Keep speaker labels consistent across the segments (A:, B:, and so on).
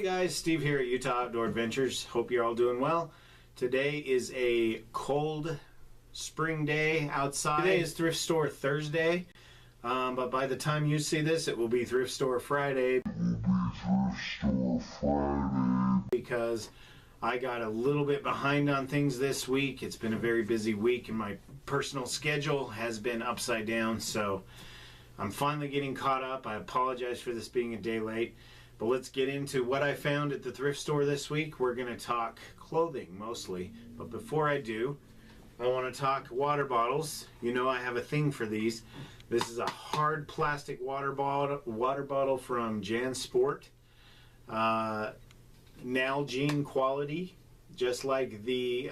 A: Hey guys, Steve here at Utah Outdoor Adventures. Hope you're all doing well. Today is a cold spring day outside. Today is Thrift Store Thursday, but by the time you see this, it will be Thrift Store Friday. Because I got a little bit behind on things this week. It's been a very busy week and my personal schedule has been upside down, so I'm finally getting caught up. I apologize for this being a day late. But let's get into what I found at the thrift store this week. We're going to talk clothing mostly. But before I do, I want to talk water bottles. You know I have a thing for these. This is a hard plastic water bottle from Jansport. Nalgene quality, just like the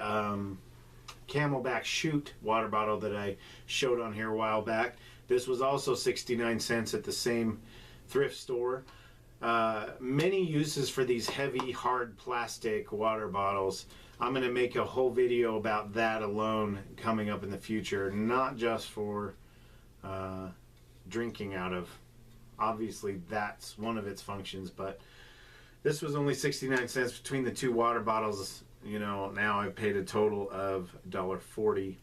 A: Camelback Chute water bottle that I showed on here a while back. This was also 69 cents at the same thrift store. Many uses for these heavy hard plastic water bottles. I'm going to make a whole video about that alone coming up in the future, not just for drinking out of. Obviously that's one of its functions, but this was only 69 cents between the two water bottles. You know, now I paid a total of $1.40.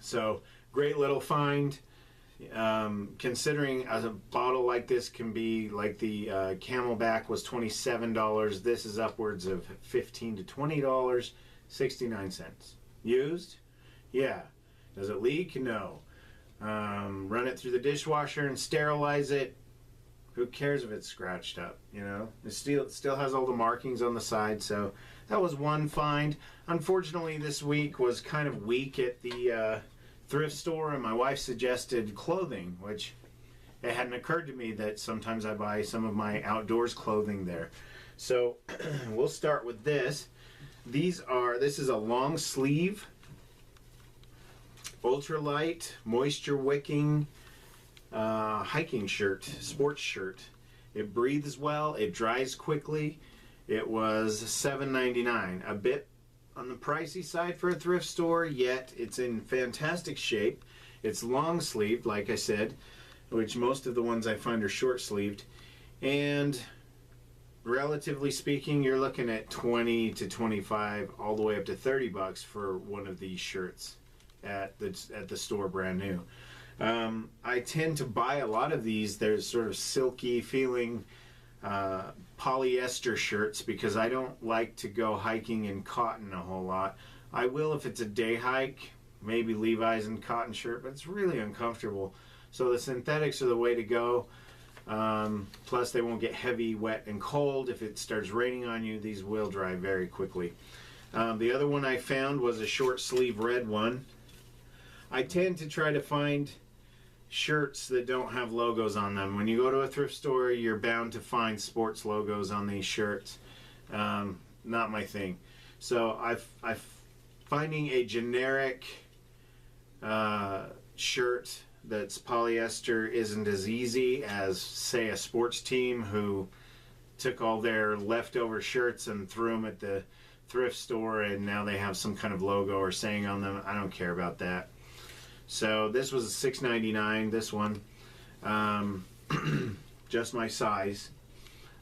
A: So great little find. Considering a bottle like this can be like the Camelback was $27, this is upwards of $15 to $20. 69 cents. Used? Yeah. Does it leak? No. Run it through the dishwasher and sterilize it. Who cares if it's scratched up, you know? It still has all the markings on the side, so that was one find. Unfortunately, this week was kind of weak at the thrift store, and my wife suggested clothing, which it hadn't occurred to me that sometimes I buy some of my outdoors clothing there. So we'll start with this. This is a long sleeve, ultralight, moisture-wicking hiking shirt, sports shirt. It breathes well, it dries quickly. It was $7.99, a bit on the pricey side for a thrift store, yet it's in fantastic shape. It's long sleeved, like I said, which most of the ones I find are short sleeved, and relatively speaking, you're looking at 20 to 25 all the way up to 30 bucks for one of these shirts at the store brand new. I tend to buy a lot of these. There's sort of silky feeling polyester shirts because I don't like to go hiking in cotton a whole lot. I will if it's a day hike, maybe Levi's and cotton shirt, but it's really uncomfortable. So the synthetics are the way to go. Plus they won't get heavy, wet, and cold. If it starts raining on you, these will dry very quickly. The other one I found was a short sleeve red one. I tend to try to find shirts that don't have logos on them. When you go to a thrift store, you're bound to find sports logos on these shirts. Not my thing. So I'm finding a generic shirt that's polyester isn't as easy as, say, a sports team who took all their leftover shirts and threw them at the thrift store and now they have some kind of logo or saying on them. I don't care about that. So this was $6.99, this one. Just my size.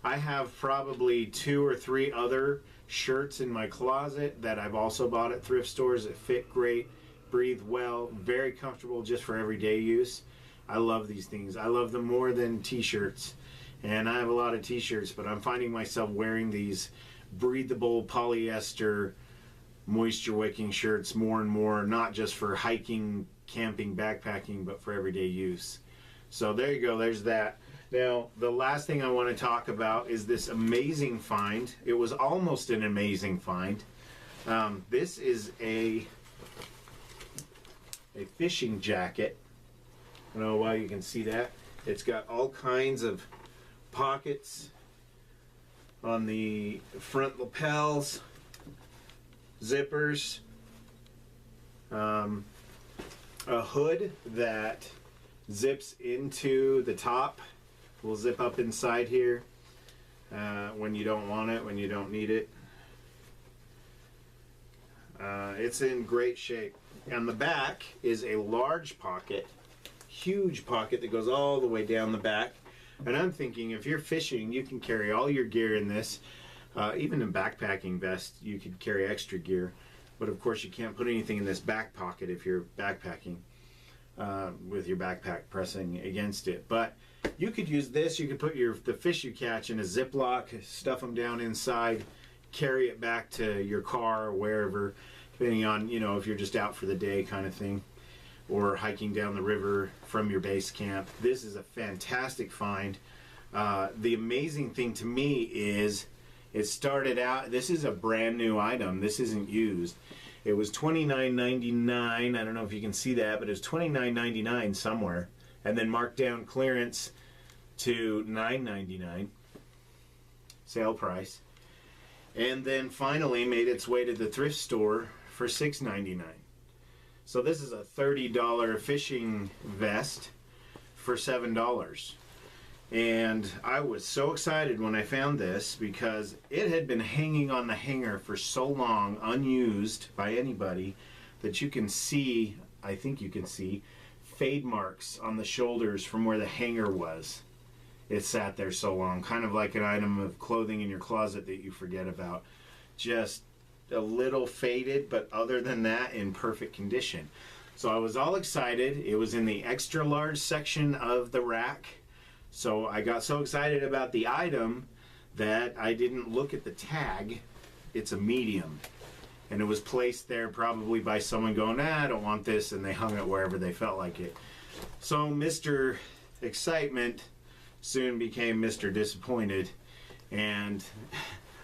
A: I have probably 2 or 3 other shirts in my closet that I've also bought at thrift stores that fit great, breathe well, very comfortable just for everyday use. I love these things. I love them more than t-shirts. And I have a lot of t-shirts, but I'm finding myself wearing these breathable polyester moisture-wicking shirts more and more, not just for hiking, camping, backpacking, but for everyday use. So there you go, there's that. Now the last thing I want to talk about is this amazing find. It was almost an amazing find. This is a fishing jacket. I don't know why you can see that. It's got all kinds of pockets on the front lapels, zippers, a hood that zips into the top. Will zip up inside here when you don't want it, when you don't need it. It's in great shape. On the back is a large pocket, huge pocket that goes all the way down the back. And I'm thinking, if you're fishing, you can carry all your gear in this. Even a backpacking vest, you could carry extra gear. But of course, you can't put anything in this back pocket if you're backpacking with your backpack pressing against it. But you could use this. You could put the fish you catch in a Ziploc, stuff them down inside, carry it back to your car or wherever, depending on, you know, if you're just out for the day kind of thing, or hiking down the river from your base camp. This is a fantastic find. The amazing thing to me is it started out, this is a brand new item. This isn't used. It was $29.99. I don't know if you can see that, but it was $29.99 somewhere. And then marked down clearance to $9.99. Sale price. And then finally made its way to the thrift store for $6.99. So this is a $30 fishing vest for $7. And I was so excited when I found this because it had been hanging on the hanger for so long, unused by anybody, that you can see, I think you can see, fade marks on the shoulders from where the hanger was. It sat there so long, kind of like an item of clothing in your closet that you forget about. Just a little faded, but other than that, in perfect condition. So I was all excited. It was in the extra large section of the rack. So I got so excited about the item that I didn't look at the tag. It's a medium. And it was placed there probably by someone going, nah, I don't want this, and they hung it wherever they felt like it. So Mr. Excitement soon became Mr. Disappointed, and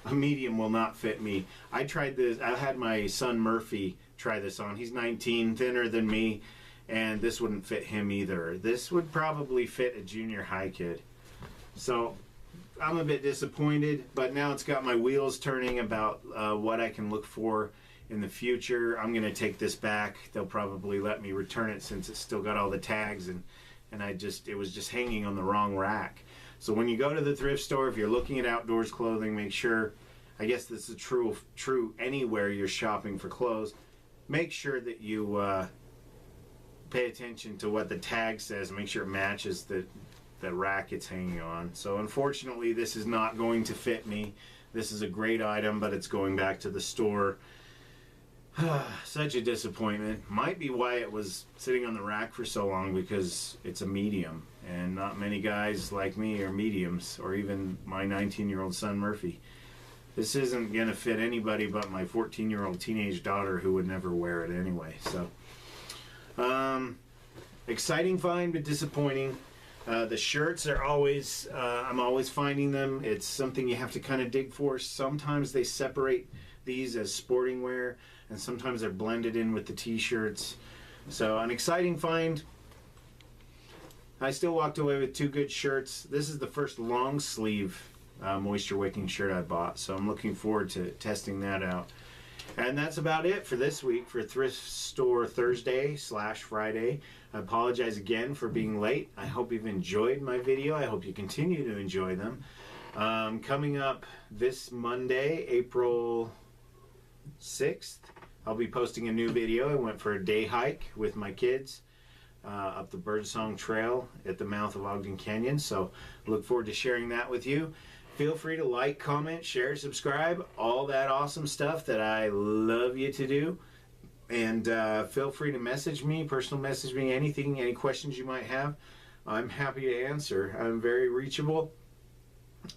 A: a medium will not fit me. I tried this. I had my son Murphy try this on. He's 19, thinner than me, and this wouldn't fit him either. This would probably fit a junior high kid. So I'm a bit disappointed, but now it's got my wheels turning about what I can look for in the future. I'm going to take this back. They'll probably let me return it since it's still got all the tags, and it was just hanging on the wrong rack. So when you go to the thrift store, if you're looking at outdoors clothing, make sure, I guess this is true anywhere you're shopping for clothes, make sure that you pay attention to what the tag says, make sure it matches the rack it's hanging on. So unfortunately, this is not going to fit me. This is a great item, but it's going back to the store. Such a disappointment. Might be why it was sitting on the rack for so long, because it's a medium, and not many guys like me are mediums, or even my 19-year-old son Murphy. This isn't going to fit anybody but my 14-year-old teenage daughter, who would never wear it anyway. So, exciting find, but disappointing. The shirts are always, I'm always finding them. It's something you have to kind of dig for. Sometimes they separate these as sporting wear, and sometimes they're blended in with the t-shirts. So an exciting find. I still walked away with 2 good shirts. This is the first long sleeve moisture wicking shirt I bought, so I'm looking forward to testing that out. And that's about it for this week for Thrift Store Thursday / Friday. I apologize again for being late. I hope you've enjoyed my video. I hope you continue to enjoy them. Coming up this Monday, April 6th, I'll be posting a new video. I went for a day hike with my kids up the Birdsong Trail at the mouth of Ogden Canyon, so look forward to sharing that with you. Feel free to like, comment, share, subscribe, all that awesome stuff that I love you to do. And feel free to message me, personal message me, anything, any questions you might have. I'm happy to answer. I'm very reachable,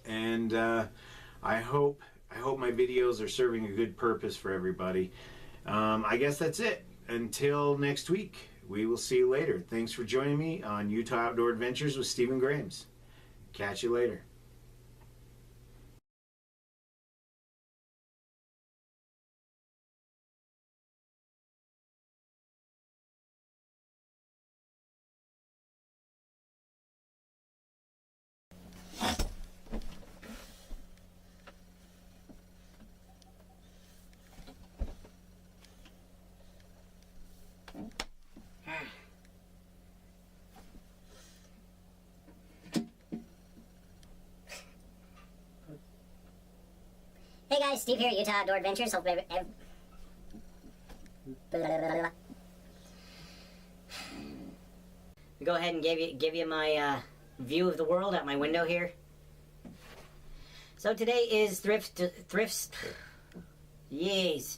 A: and I hope my videos are serving a good purpose for everybody. I guess that's it. Until next week, we will see you later. Thanks for joining me on Utah Outdoor Adventures with Stephen Grahams. Catch you later.
B: Hey guys, Steve here at Utah Outdoor Adventures. Hope Go ahead and give you my
C: view of the world out my window here. So today is thrifts. Jeez.